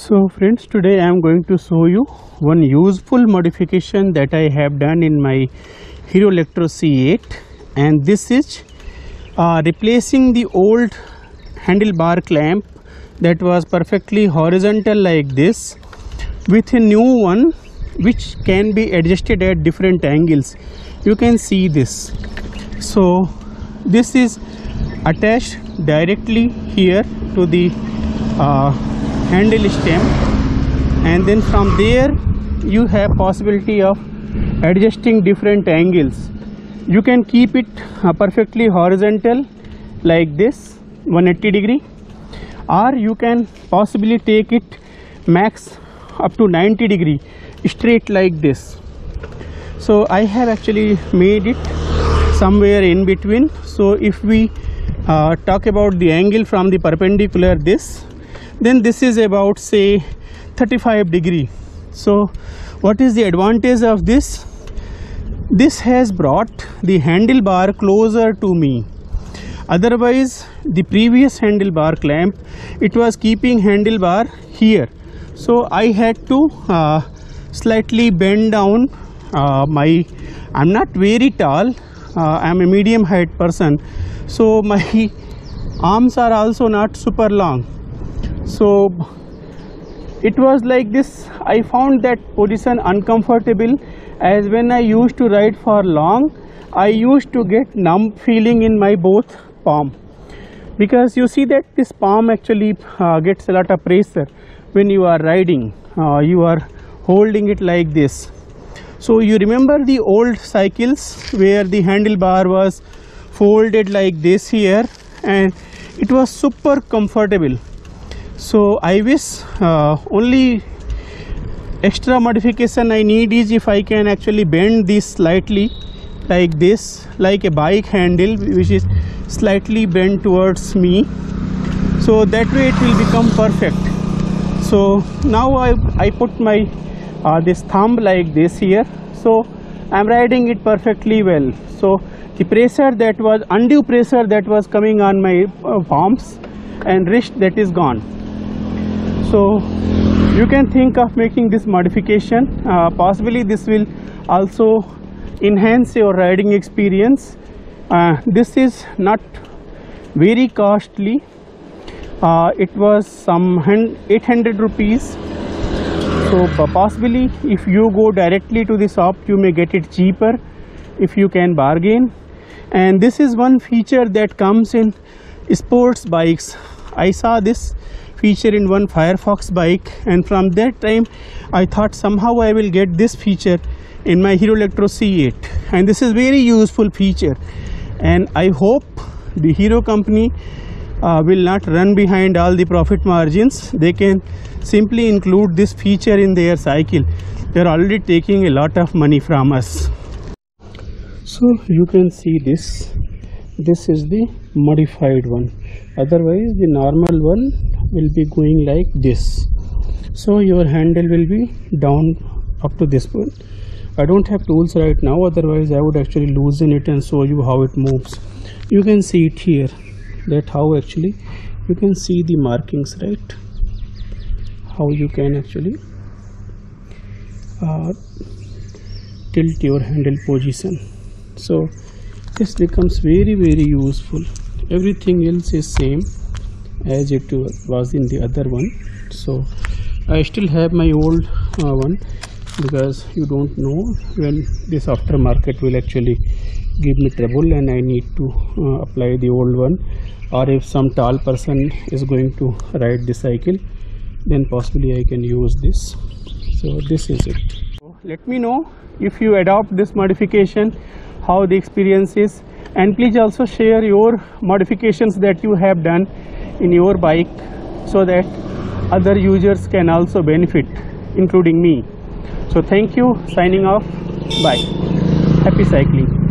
So friends, today I am going to show you one useful modification that I have done in my Hero Electro C8, and this is replacing the old handlebar clamp that was perfectly horizontal like this with a new one which can be adjusted at different angles. You can see this. So this is attached directly here to the handle stem, and then from there you have possibility of adjusting different angles. You can keep it perfectly horizontal like this 180 degree, or you can possibly take it max up to 90 degree straight like this. So I have actually made it somewhere in between. So if we talk about the angle from the perpendicular then this is about say 35 degree. So what is the advantage of this? This has brought the handlebar closer to me. Otherwise the previous handlebar clamp, it was keeping handlebar here, so I had to slightly bend down I'm not very tall, I'm a medium height person, so my arms are also not super long. So it was like this. I found that position uncomfortable, as when I used to ride for long, I used to get numb feeling in my both palm, because you see that this palm actually gets a lot of pressure when you are riding. You are holding it like this. So you remember the old cycles where the handlebar was folded like this here, and it was super comfortable. So I wish only extra modification I need is if I can actually bend this slightly like this, like a bike handle which is slightly bent towards me, so that way it will become perfect. So now I put my this thumb like this here, so I am riding it perfectly well. So the pressure that was undue pressure that was coming on my palms and wrist, that is gone. So you can think of making this modification. Possibly this will also enhance your riding experience. This is not very costly. It was some 800 rupees. So possibly if you go directly to the shop, you may get it cheaper if you can bargain. And this is one feature that comes in sports bikes. I saw this feature in one Firefox bike, and from that time I thought somehow I will get this feature in my Hero Electro C8, and this is very useful feature, and I hope the Hero company will not run behind all the profit margins. They can simply include this feature in their cycle. They are already taking a lot of money from us. So you can see this is the modified one. Otherwise the normal one will be going like this. So your handle will be down up to this point. I don't have tools right now, otherwise I would actually loosen it and show you how it moves. You can see it here, that how actually you can see the markings, right? How you can actually tilt your handle position. So this becomes very useful. Everything else is same as it was in the other one. So I still have my old one, because you don't know when this aftermarket will actually give me trouble and I need to apply the old one, or if some tall person is going to ride the cycle, then possibly I can use this. So this is it. Let me know if you adopt this modification, how the experience is, and please also share your modifications that you have done in your bike, so that other users can also benefit, including me. So thank you, signing off, bye, happy cycling.